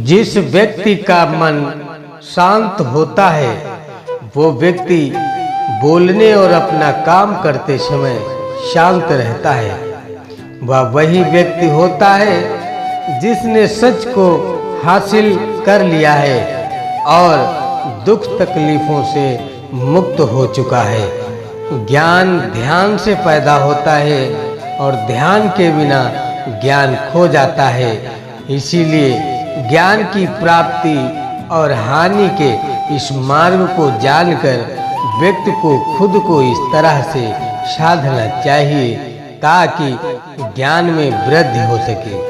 जिस व्यक्ति का मन शांत होता है वो व्यक्ति बोलने और अपना काम करते समय शांत रहता है। वह वही व्यक्ति होता है जिसने सच को हासिल कर लिया है और दुख तकलीफों से मुक्त हो चुका है। ज्ञान ध्यान से पैदा होता है और ध्यान के बिना ज्ञान खो जाता है। इसीलिए ज्ञान की प्राप्ति और हानि के इस मार्ग को जानकर व्यक्ति को खुद को इस तरह से साधना चाहिए ताकि ज्ञान में वृद्धि हो सके।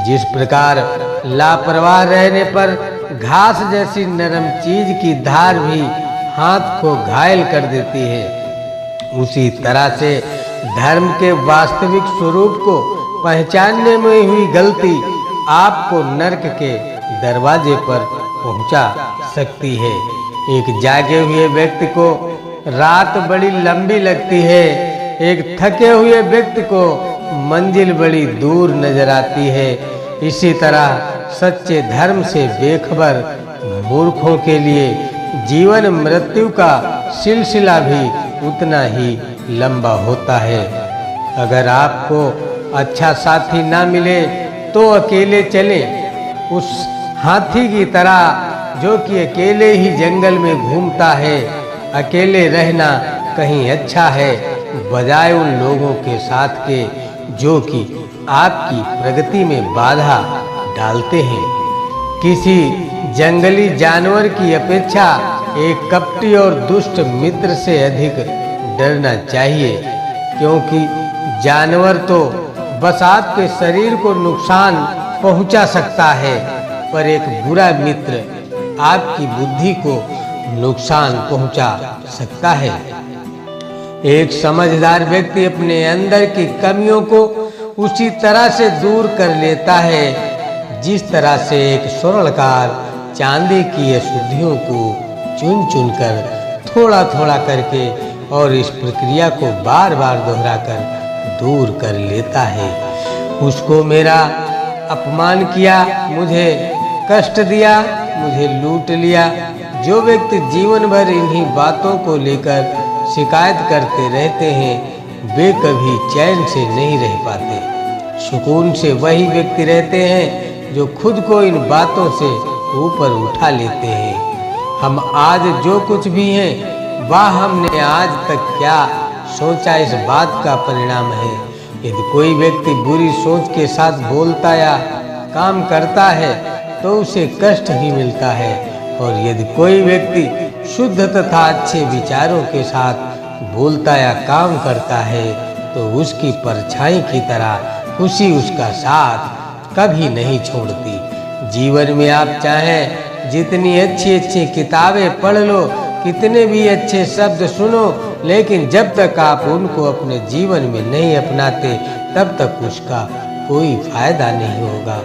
जिस प्रकार लापरवाह रहने पर घास जैसी नरम चीज की धार भी हाथ को घायल कर देती है, उसी तरह से धर्म के वास्तविक स्वरूप को पहचानने में हुई गलती आपको नरक के दरवाजे पर पहुंचा सकती है। एक जागे हुए व्यक्ति को रात बड़ी लंबी लगती है, एक थके हुए व्यक्ति को मंजिल बड़ी दूर नजर आती है। इसी तरह सच्चे धर्म से बेखबर मूर्खों के लिए जीवन मृत्यु का सिलसिला भी उतना ही लंबा होता है। अगर आपको अच्छा साथी ना मिले तो अकेले चलें। उस हाथी की तरह जो कि अकेले ही जंगल में घूमता है, अकेले रहना कहीं अच्छा है बजाय उन लोगों के साथ के जो कि आपकी प्रगति में बाधा डालते हैं। किसी जंगली जानवर की अपेक्षा एक कपटी और दुष्ट मित्र से अधिक डरना चाहिए, क्योंकि जानवर तो बस आपके शरीर को नुकसान पहुंचा सकता है, पर एक बुरा मित्र आपकी बुद्धि को नुकसान पहुंचा सकता है। एक समझदार व्यक्ति अपने अंदर की कमियों को उसी तरह से दूर कर लेता है जिस तरह से एक स्वर्णकार चांदी की अशुद्धियों को चुन चुन कर थोड़ा थोड़ा करके और इस प्रक्रिया को बार बार दोहराकर दूर कर लेता है। उसको मेरा अपमान किया, मुझे कष्ट दिया, मुझे लूट लिया। जो व्यक्ति जीवन भर इन्हीं बातों को लेकर शिकायत करते रहते हैं वे कभी चैन से नहीं रह पाते। सुकून से वही व्यक्ति रहते हैं जो खुद को इन बातों से ऊपर उठा लेते हैं। हम आज जो कुछ भी हैं वह हमने आज तक क्या सोचा इस बात का परिणाम है। यदि कोई व्यक्ति बुरी सोच के साथ बोलता या काम करता है तो उसे कष्ट ही मिलता है, और यदि कोई व्यक्ति शुद्ध तथा अच्छे विचारों के साथ बोलता या काम करता है तो उसकी परछाई की तरह खुशी उसका साथ कभी नहीं छोड़ती। जीवन में आप चाहें जितनी अच्छी अच्छी किताबें पढ़ लो, कितने भी अच्छे शब्द सुनो, लेकिन जब तक आप उनको अपने जीवन में नहीं अपनाते तब तक उसका कोई फायदा नहीं होगा।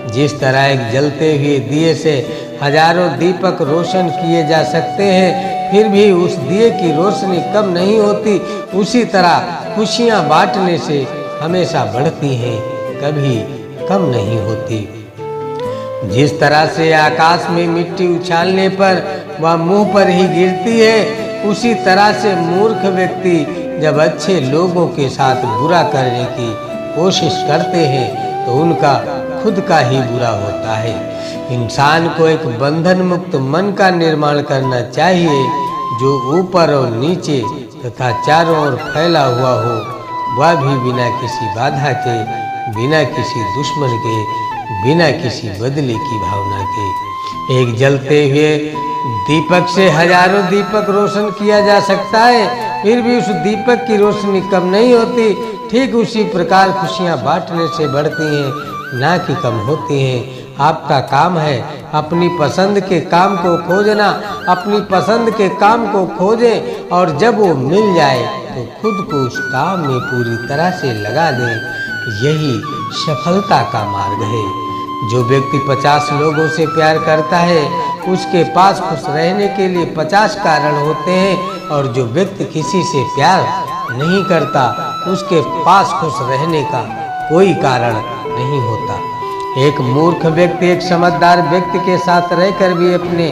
जिस तरह एक जलते हुए दिए से हजारों दीपक रोशन किए जा सकते हैं फिर भी उस दिए की रोशनी कम नहीं होती, उसी तरह खुशियां बांटने से हमेशा बढ़ती हैं, कभी कम नहीं होती। जिस तरह से आकाश में मिट्टी उछालने पर वह मुंह पर ही गिरती है, उसी तरह से मूर्ख व्यक्ति जब अच्छे लोगों के साथ बुरा करने की कोशिश करते हैं तो उनका खुद का ही बुरा होता है। इंसान को एक बंधन मुक्त मन का निर्माण करना चाहिए जो ऊपर और नीचे तथा चारों ओर फैला हुआ हो, वह भी बिना किसी बाधा के, बिना किसी दुश्मन के, बिना किसी बदले की भावना के। एक जलते हुए दीपक से हजारों दीपक रोशन किया जा सकता है, फिर भी उस दीपक की रोशनी कम नहीं होती। ठीक उसी प्रकार खुशियां बांटने से बढ़ती हैं, ना कि कम होती हैं। आपका काम है अपनी पसंद के काम को खोजना, अपनी पसंद के काम को खोजें और जब वो मिल जाए तो खुद को उस काम में पूरी तरह से लगा दें। यही सफलता का मार्ग है। जो व्यक्ति 50 लोगों से प्यार करता है उसके पास खुश रहने के लिए 50 कारण होते हैं, और जो व्यक्ति किसी से प्यार नहीं करता उसके पास खुश रहने का कोई कारण नहीं होता। एक मूर्ख व्यक्ति एक समझदार व्यक्ति के साथ रहकर भी अपने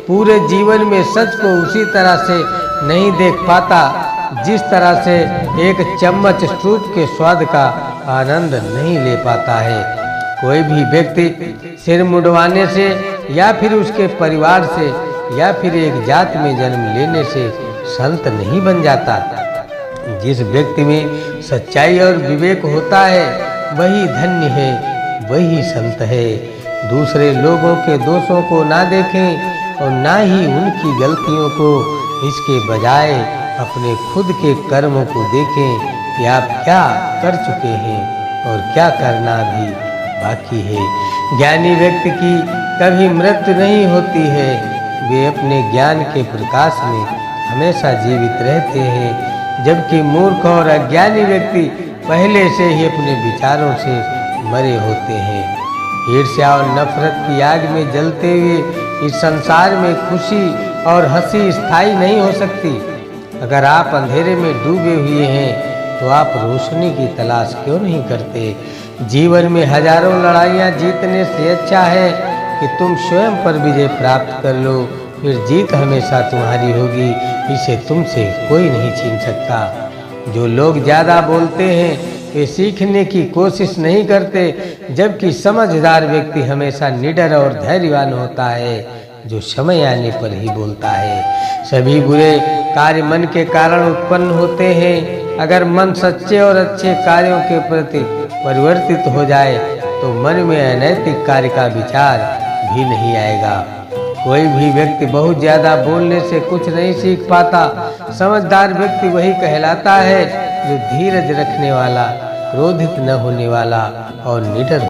पूरे जीवन में सच को उसी तरह से नहीं देख पाता जिस तरह से एक चम्मच सूप के स्वाद का आनंद नहीं ले पाता है। कोई भी व्यक्ति सिर मुंडवाने से या फिर उसके परिवार से या फिर एक जात में जन्म लेने से संत नहीं बन जाता। जिस व्यक्ति में सच्चाई और विवेक होता है वही धन्य है, वही संत है। दूसरे लोगों के दोषों को ना देखें और ना ही उनकी गलतियों को, इसके बजाय अपने खुद के कर्मों को देखें कि आप क्या कर चुके हैं और क्या करना भी बाकी है। ज्ञानी व्यक्ति की कभी मृत्यु नहीं होती है, वे अपने ज्ञान के प्रकाश में हमेशा जीवित रहते हैं, जबकि मूर्ख और अज्ञानी व्यक्ति पहले से ही अपने विचारों से मरे होते हैं। ईर्ष्या और नफरत की आग में जलते हुए इस संसार में खुशी और हंसी स्थायी नहीं हो सकती। अगर आप अंधेरे में डूबे हुए हैं तो आप रोशनी की तलाश क्यों नहीं करते? जीवन में हजारों लड़ाइयाँ जीतने से अच्छा है कि तुम स्वयं पर विजय प्राप्त कर लो, फिर जीत हमेशा तुम्हारी होगी, इसे तुमसे कोई नहीं छीन सकता। जो लोग ज़्यादा बोलते हैं वे सीखने की कोशिश नहीं करते, जबकि समझदार व्यक्ति हमेशा निडर और धैर्यवान होता है, जो समय आने पर ही बोलता है। सभी बुरे कार्य मन के कारण उत्पन्न होते हैं। अगर मन सच्चे और अच्छे कार्यों के प्रति परिवर्तित हो जाए तो मन में अनैतिक कार्य का विचार भी नहीं आएगा। कोई भी व्यक्ति बहुत ज्यादा बोलने से कुछ नहीं सीख पाता। समझदार व्यक्ति वही कहलाता है जो धीरज रखने वाला, क्रोधित न होने वाला और निडर